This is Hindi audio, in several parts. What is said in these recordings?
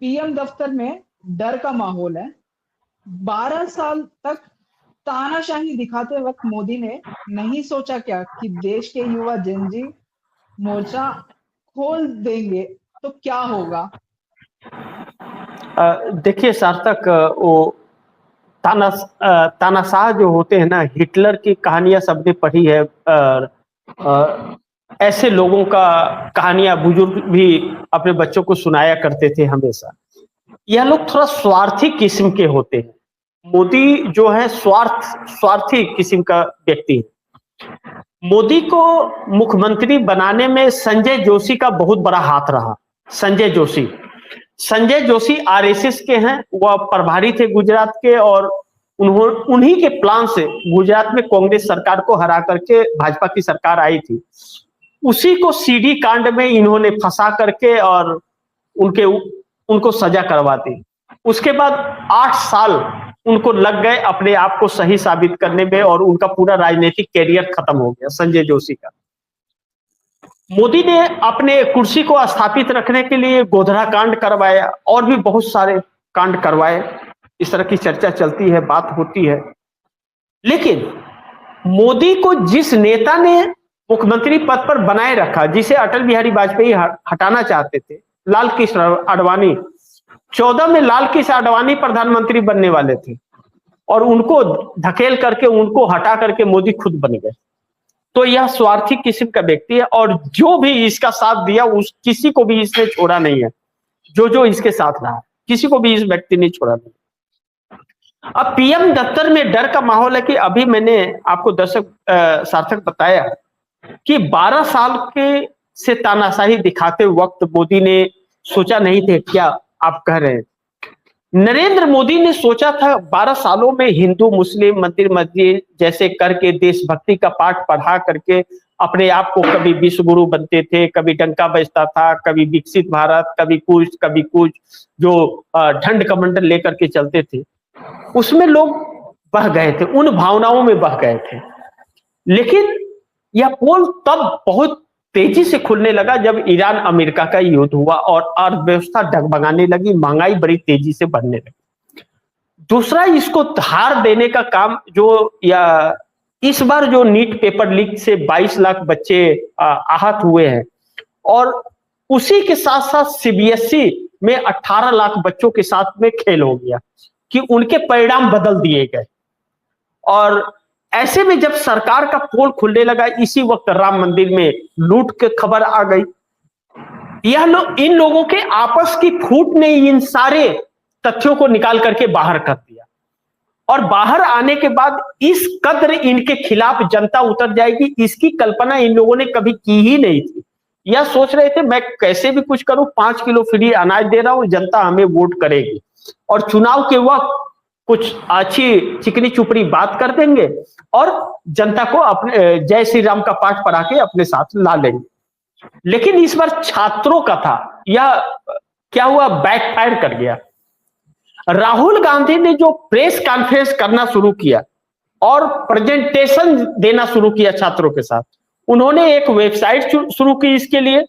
पीएम दफ्तर में डर का माहौल है। 12 साल तक तानाशाही दिखाते वक्त मोदी ने नहीं सोचा क्या कि देश के युवा जेनजी मोर्चा खोल देंगे तो क्या होगा। देखिए सार्थक, वो तानाशाह जो होते हैं ना, हिटलर की कहानियां सबने पढ़ी है। ऐसे लोगों का कहानियां बुजुर्ग भी अपने बच्चों को सुनाया करते थे हमेशा। यह लोग थोड़ा स्वार्थी किस्म के होते हैं। मोदी जो है स्वार्थी किस्म का व्यक्ति है। मोदी को मुख्यमंत्री बनाने में संजय जोशी का बहुत बड़ा हाथ रहा। संजय जोशी आरएसएस के हैं, वह प्रभारी थे गुजरात के, और उन्हीं के प्लान से गुजरात में कांग्रेस सरकार को हरा करके भाजपा की सरकार आई थी। उसी को सीडी कांड में इन्होंने फंसा करके और उनको सजा करवा दी। उसके बाद 8 साल उनको लग गए अपने आप को सही साबित करने में, और उनका पूरा राजनीतिक कैरियर खत्म हो गया संजय जोशी का। मोदी ने अपने कुर्सी को स्थापित रखने के लिए गोधरा कांड करवाया और भी बहुत सारे कांड करवाए। इस तरह की चर्चा चलती है, बात होती है। लेकिन मोदी को जिस नेता ने मुख्यमंत्री पद पर बनाए रखा, जिसे अटल बिहारी वाजपेयी हटाना चाहते थे, लाल कृष्ण आडवाणी, 14 में लाल कृष्ण आडवाणी प्रधानमंत्री बनने वाले थे, और उनको धकेल करके, उनको हटा करके मोदी खुद बन गए। तो यह स्वार्थी किस्म का व्यक्ति है, और जो भी इसका साथ दिया किसी को भी इसने छोड़ा नहीं है। जो इसके साथ रहा, किसी को भी इस व्यक्ति ने छोड़ा नहीं। अब पीएम दफ्तर में डर का माहौल है कि अभी मैंने आपको सार्थक बताया कि 12 साल के से तानाशाही दिखाते वक्त मोदी ने सोचा नहीं थे, क्या आप कह रहे हैं। नरेंद्र मोदी ने सोचा था 12 सालों में हिंदू मुस्लिम मंदिर मस्जिद जैसे करके देशभक्ति का पाठ पढ़ा करके अपने आप को कभी विश्व गुरु बनते थे, कभी डंका बजता था, कभी विकसित भारत, कभी कुछ जो ठंड कमंडल लेकर के चलते थे। उसमें लोग बह गए थे, उन भावनाओं में बह गए थे। लेकिन यह पोल तब बहुत तेजी से खुलने लगा जब ईरान अमेरिका का युद्ध हुआ और अर्थव्यवस्था डगमगाने लगी, महंगाई बड़ी तेजी से बढ़ने लगी। दूसरा, इसको धार देने का काम इस बार जो नीट पेपर लीक से 22 लाख बच्चे आहत हुए हैं, और उसी के साथ साथ सीबीएसई में 18 लाख बच्चों के साथ में खेल हो गया कि उनके परिणाम बदल दिए गए। और ऐसे में जब सरकार का पोल खुलने लगा, इसी वक्त राम मंदिर में लूट की खबर आ गई। इन लोगों के आपस की फूट ने इन सारे तथ्यों को निकाल करके बाहर कर दिया, और बाहर आने के बाद इस कद्र इनके खिलाफ जनता उतर जाएगी, इसकी कल्पना इन लोगों ने कभी की ही नहीं थी। यह सोच रहे थे मैं कैसे भी कुछ करूं, 5 किलो फ्री अनाज दे रहा हूं, जनता हमें वोट करेगी, और चुनाव के वक्त कुछ अच्छी चिकनी चुपड़ी बात कर देंगे और जनता को अपने जय श्री राम का पाठ पढ़ा के अपने साथ ला लेंगे। लेकिन इस बार छात्रों का था, यह क्या हुआ, बैकफायर कर गया। राहुल गांधी ने जो प्रेस कॉन्फ्रेंस करना शुरू किया और प्रेजेंटेशन देना शुरू किया छात्रों के साथ, उन्होंने एक वेबसाइट शुरू की इसके लिए।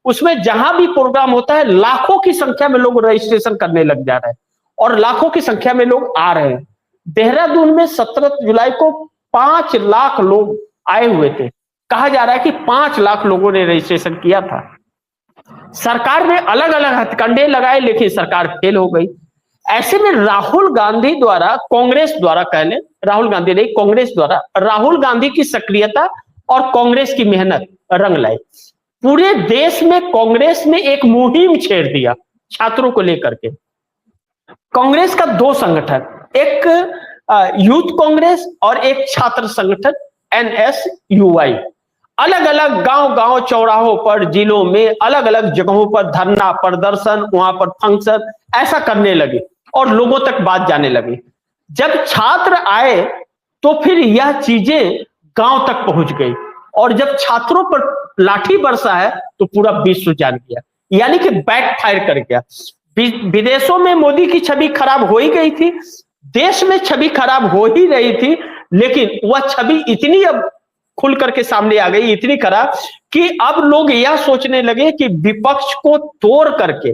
उसमें जहां भी प्रोग्राम होता है लाखों की संख्या में लोग रजिस्ट्रेशन करने लग जा रहे हैं और लाखों की संख्या में लोग आ रहे हैं। देहरादून में 17 जुलाई को 5 लाख लोग आए हुए थे। कहा जा रहा है कि 5 लाख लोगों ने रजिस्ट्रेशन किया था। सरकार ने अलग अलग हथकंडे लगाए, लेकिन सरकार फेल हो गई। ऐसे में राहुल गांधी द्वारा, कांग्रेस द्वारा कह लें, राहुल गांधी नहीं, कांग्रेस द्वारा राहुल गांधी की सक्रियता और कांग्रेस की मेहनत रंग लाई। पूरे देश में कांग्रेस ने एक मुहिम छेड़ दिया छात्रों को लेकर के। कांग्रेस का 2 संगठन, एक यूथ कांग्रेस और एक छात्र संगठन NSUI, अलग अलग गांव चौराहों पर, जिलों में अलग अलग जगहों पर धरना प्रदर्शन, वहां पर फंक्शन ऐसा करने लगे और लोगों तक बात जाने लगी। जब छात्र आए तो फिर यह चीजें गांव तक पहुंच गई, और जब छात्रों पर लाठी बरसा है तो पूरा विश्व जान गया, यानी कि बैकफायर कर गया। विदेशों में मोदी की छवि खराब हो ही गई थी, देश में छवि खराब हो ही रही थी, लेकिन वह छवि इतनी अब खुल करके सामने आ गई, इतनी खराब कि अब लोग यह सोचने लगे कि विपक्ष को तोड़ करके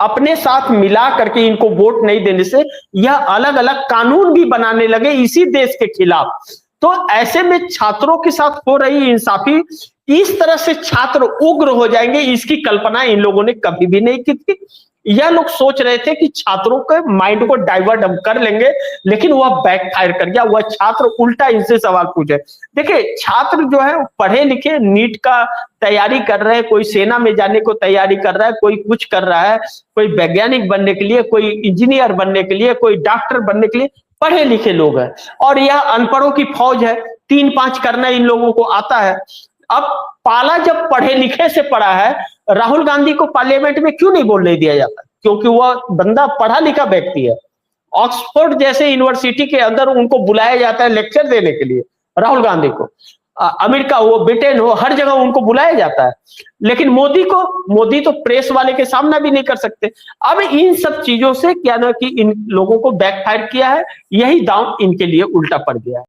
अपने साथ मिला करके इनको वोट नहीं देने से यह अलग अलग कानून भी बनाने लगे इसी देश के खिलाफ। तो ऐसे में छात्रों के साथ हो रही इंसाफी, इस तरह से छात्र उग्र हो जाएंगे, इसकी कल्पना इन लोगों ने कभी भी नहीं की थी। यह लोग सोच रहे थे कि छात्रों के माइंड को डाइवर्ट हम कर लेंगे, लेकिन वह बैकफायर कर गया। वह छात्र उल्टा इनसे सवाल पूछे। देखिए, छात्र जो है पढ़े लिखे नीट का तैयारी कर रहे हैं, कोई सेना में जाने को तैयारी कर रहा है, कोई कुछ कर रहा है, कोई वैज्ञानिक बनने के लिए, कोई इंजीनियर बनने के लिए, कोई डॉक्टर बनने के लिए पढ़े लिखे लोग हैं। और यह अनपढ़ों की फौज है, 3-5 करना इन लोगों को आता है। अब पाला जब पढ़े लिखे से पड़ा है, राहुल गांधी को पार्लियामेंट में क्यों नहीं बोलने दिया जाता? क्योंकि वह बंदा पढ़ा लिखा व्यक्ति है। ऑक्सफोर्ड जैसे यूनिवर्सिटी के अंदर उनको बुलाया जाता है लेक्चर देने के लिए, राहुल गांधी को। अमेरिका हो, ब्रिटेन हो, हर जगह उनको बुलाया जाता है। लेकिन मोदी तो प्रेस वाले के सामना भी नहीं कर सकते। अब इन सब चीजों से क्या ना कि इन लोगों को बैकफायर किया है, यही दांव इनके लिए उल्टा पड़ गया है।